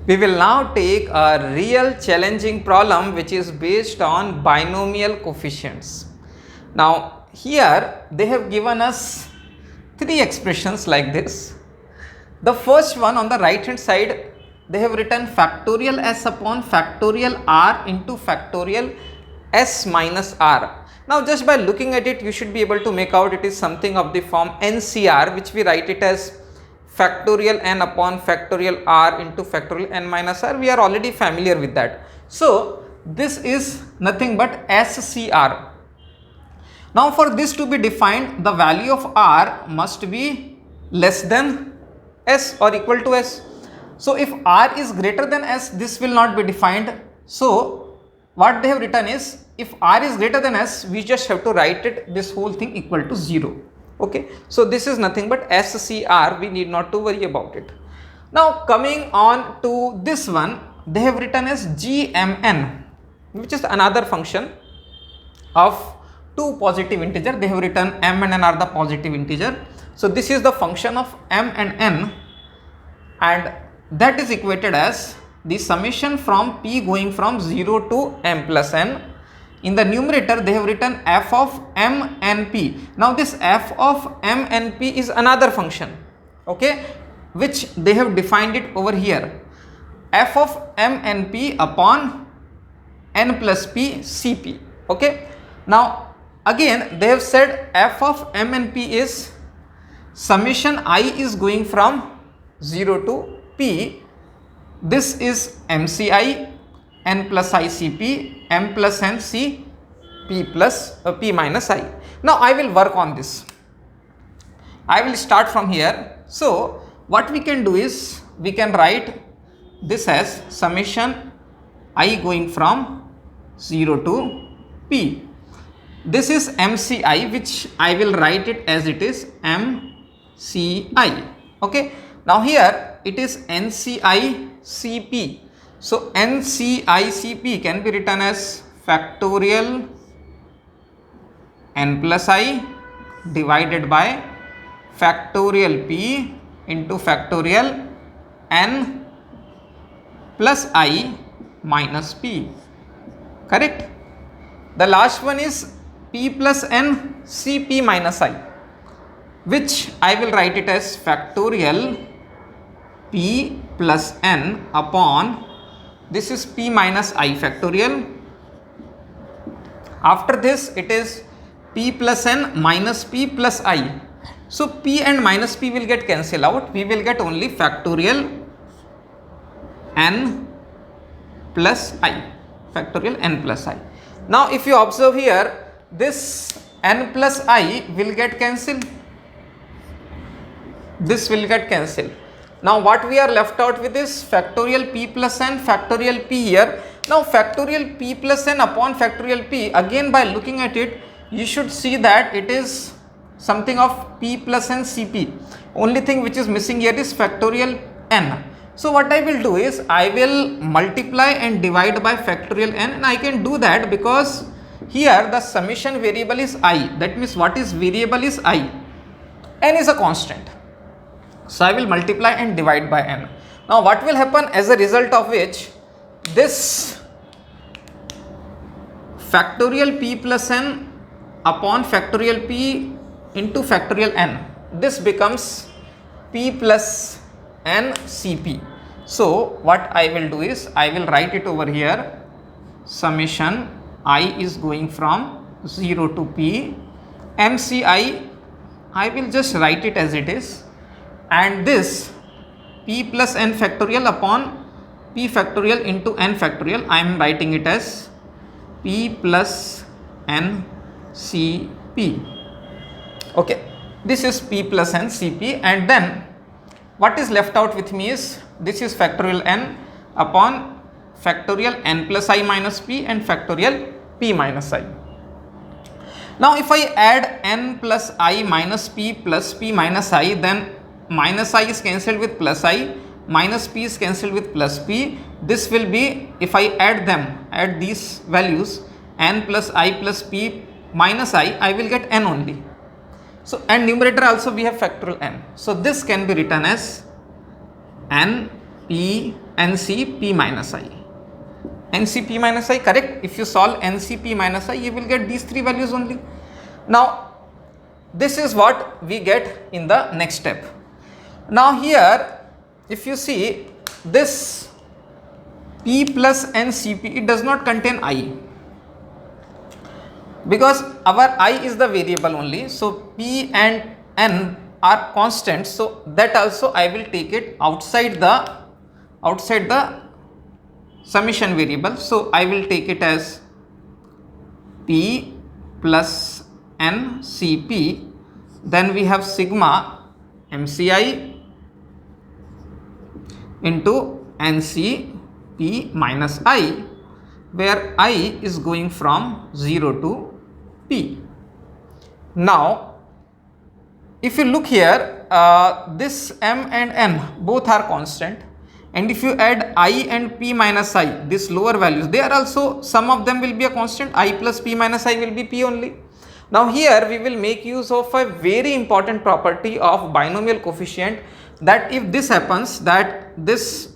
We will now take a real challenging problem which is based on binomial coefficients. Now here they have given us three expressions like this. The first one on the right hand side, they have written factorial s upon factorial r into factorial s minus r. Now just by looking at it, you should be able to make out it is something of the form NCR, which we write it as factorial n upon factorial r into factorial n minus r. We are already familiar with that. So this is nothing but SCR. Now for this to be defined, the value of r must be less than s or equal to s. So if r is greater than s, this will not be defined. So what they have written is, if r is greater than s, we just have to write it this whole thing equal to 0. Okay, so this is nothing but SCR, we need not to worry about it. Now coming on to this one, they have written as GMN, which is another function of two positive integer. They have written m and n are the positive integer. So this is the function of m and n, and that is equated as the summation from p going from 0 to m plus n. In the numerator, they have written f of m n p. Now this f of m n p is another function, okay, which they have defined it over here, f of m n p upon n plus p cp. Okay, now again they have said f of m n p is summation I is going from 0 to p. This is mci n plus I cp, m plus n c p plus p minus I. Now I will work on this. I will start from here. So what we can do is, we can write this as summation I going from 0 to p. This is mci, which I will write it as it is mci. Okay, now here it is nci cp. So NCICP can be written as factorial n plus I divided by factorial p into factorial n plus I minus p. Correct? The last one is p plus n cp minus I, which I will write it as factorial p plus n upon, this is p minus I factorial. After this it is p plus n minus p plus I. So p and minus p will get cancelled out. We will get only factorial n plus I, factorial n plus I. Now if you observe here, this n plus I will get cancelled. This will get cancelled. Now what we are left out with is factorial p plus n, factorial p here. Now factorial p plus n upon factorial p, again by looking at it, you should see that it is something of p plus n cp. Only thing which is missing here is factorial n. So what I will do is, I will multiply and divide by factorial n, and I can do that because here the summation variable is I. That means what is variable is I. N is a constant. So I will multiply and divide by n. Now what will happen as a result of which, this factorial p plus n upon factorial p into factorial n, this becomes p plus n cp. So what I will do is, I will write it over here, summation I is going from 0 to p, mci I will just write it as it is, and this p plus n factorial upon p factorial into n factorial, I am writing it as p plus n cp. Okay, this is p plus n cp, and then what is left out with me is, this is factorial n upon factorial n plus I minus p and factorial p minus I. Now if I add n plus I minus p plus p minus I, then minus I is cancelled with plus I, minus p is cancelled with plus p. This will be, if I add them, add these values, n plus I plus p minus I will get n only. So and numerator also we have factorial n. So this can be written as n P NC P minus I. NC P minus I, correct? If you solve NC P minus I, you will get these three values only. Now, this is what we get in the next step. Now here, if you see this P plus NCP, it does not contain I, because our I is the variable only. So P and N are constant. So that also I will take it outside the summation variable. So I will take it as P plus NCP. Then we have sigma MCI into NCP minus I, where I is going from 0 to P. Now, if you look here, this M and N both are constant, and if you add I and P minus I, this lower values, they are also, some of them will be a constant. I plus P minus I will be P only. Now here we will make use of a very important property of binomial coefficient, that if this happens, that this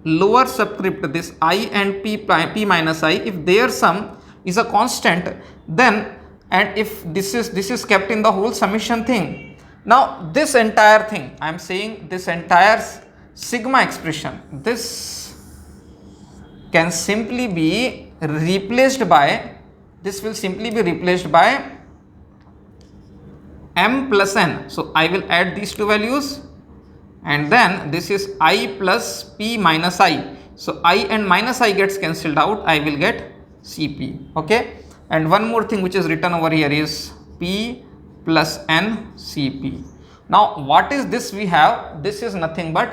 lower subscript, this I and P minus I, if their sum is a constant, then, and if this is kept in the whole summation thing, now this entire thing, I am saying this entire sigma expression, this can simply be replaced by, this will simply be replaced by M plus N. So I will add these two values, and then this is I plus P minus I. So I and minus I gets cancelled out, I will get CP. Okay, and one more thing which is written over here is P plus N CP. Now what is this we have? This is nothing but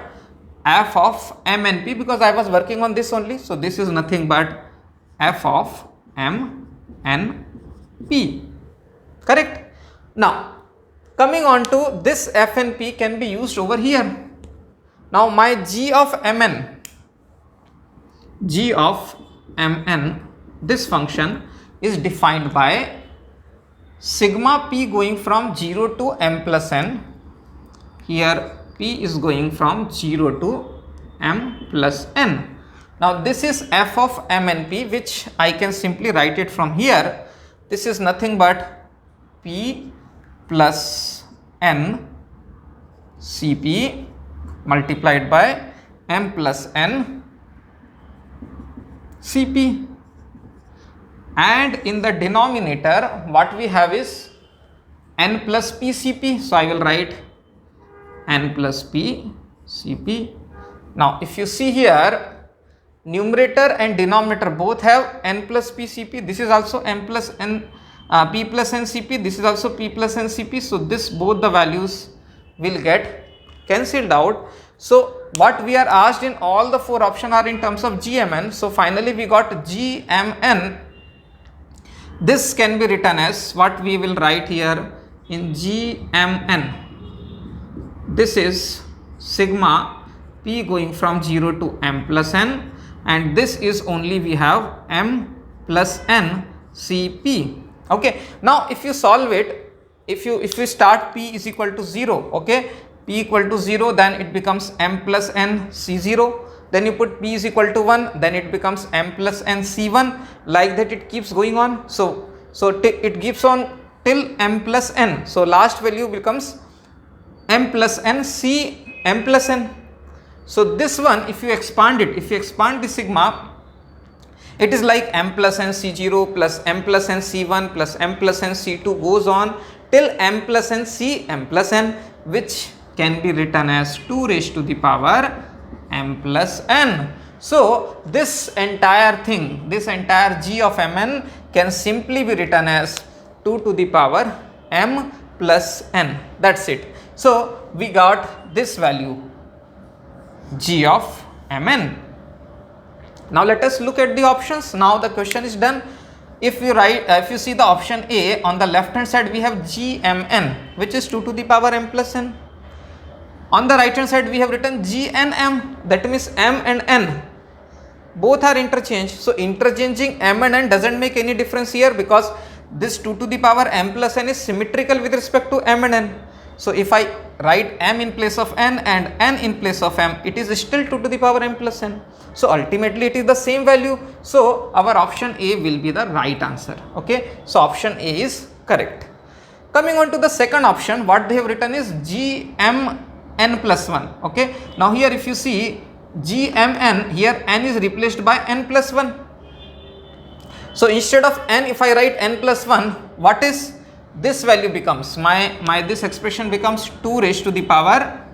f of M and P, because I was working on this only. So this is nothing but f of M and P, correct? Now coming on to this f and p can be used over here. Now my g of mn, this function is defined by sigma p going from 0 to m plus n. Here p is going from 0 to m plus n. Now this is f of m and p, which I can simply write it from here. This is nothing but p plus n Cp multiplied by m plus n Cp, and in the denominator what we have is n plus p Cp. So I will write n plus p Cp. Now if you see here, numerator and denominator both have n plus p Cp. This is also m plus n P plus n Cp, this is also P plus n Cp. So this, both the values will get cancelled out. So what we are asked in all the four options are in terms of GMN. So finally we got GMN. This can be written as what we will write here in GMN. This is sigma P going from 0 to m plus n, and this is only we have m plus n Cp. Okay, now if you solve it, if you start p is equal to 0, okay, p equal to 0, then it becomes m plus n C0, then you put p is equal to 1, then it becomes m plus n C1, like that it keeps going on. So it keeps on till m plus n. So last value becomes m plus n C m plus n. So this one, if you expand it, if you expand the sigma, it is like m plus n C0 plus m plus n C1 plus m plus n C2 goes on till m plus n C m plus n, which can be written as 2 raised to the power m plus n. So this entire thing, this entire g of mn can simply be written as 2 to the power m plus n. That's it. So we got this value, g of mn. Now let us look at the options. Now the question is done. If you write, if you see the option A, on the left hand side we have GMN, which is 2 to the power m plus n. On the right hand side we have written GNM, that means m and n both are interchanged. So interchanging m and n doesn't make any difference here, because this 2 to the power m plus n is symmetrical with respect to m and n. So if I write m in place of n and n in place of m, it is still 2 to the power m plus n. So ultimately it is the same value. So our option A will be the right answer. Okay, so option A is correct. Coming on to the second option, what they have written is gmn plus 1. Okay, now here if you see gmn, here n is replaced by n plus 1. So instead of n, if I write n plus 1, what is this value becomes? My this expression becomes 2 raised to the power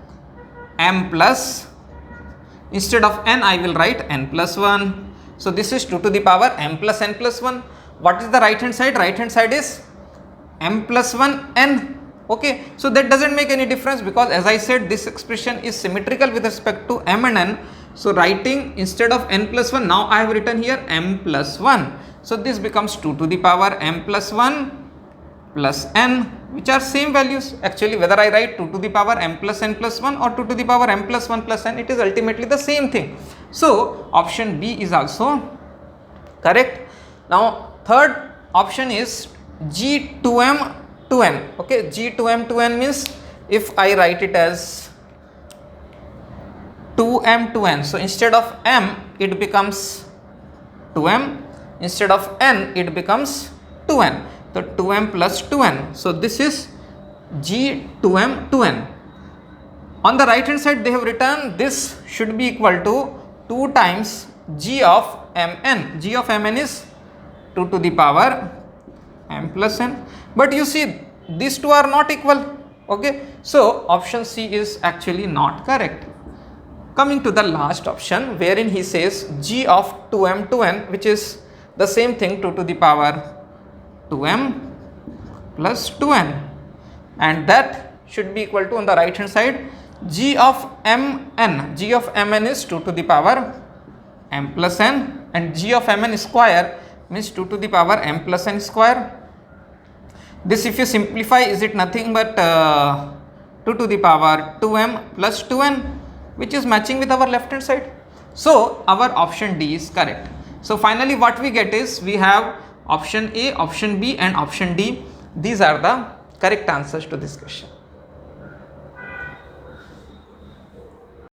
m plus, instead of n I will write n plus 1. So this is 2 to the power m plus n plus 1. What is the right hand side? Right hand side is m plus 1 n. Okay, so that doesn't make any difference, because as I said, this expression is symmetrical with respect to m and n. So writing instead of n plus 1, now I have written here m plus 1. So this becomes 2 to the power m plus 1 plus n, which are same values. Actually, whether I write 2 to the power m plus n plus 1 or 2 to the power m plus 1 plus n, it is ultimately the same thing. So option B is also correct. Now third option is g2m to n. Okay, g2m to n means if I write it as 2m to n, so instead of m it becomes 2m, instead of n it becomes 2n. So 2m plus 2n. So this is g2m to n. On the right hand side they have written this should be equal to 2 times g of mn. G of mn is 2 to the power m plus n. But you see these two are not equal. Okay, so option C is actually not correct. Coming to the last option, wherein he says g of 2m to n, which is the same thing, 2 to the power 2m plus 2n, and that should be equal to, on the right hand side, g of mn. G of mn is 2 to the power m plus n, and g of mn square means 2 to the power m plus n square. This if you simplify, is it nothing but 2 to the power 2m plus 2n, which is matching with our left hand side. So our option D is correct. So finally what we get is, we have option A, option B and option D. These are the correct answers to this question.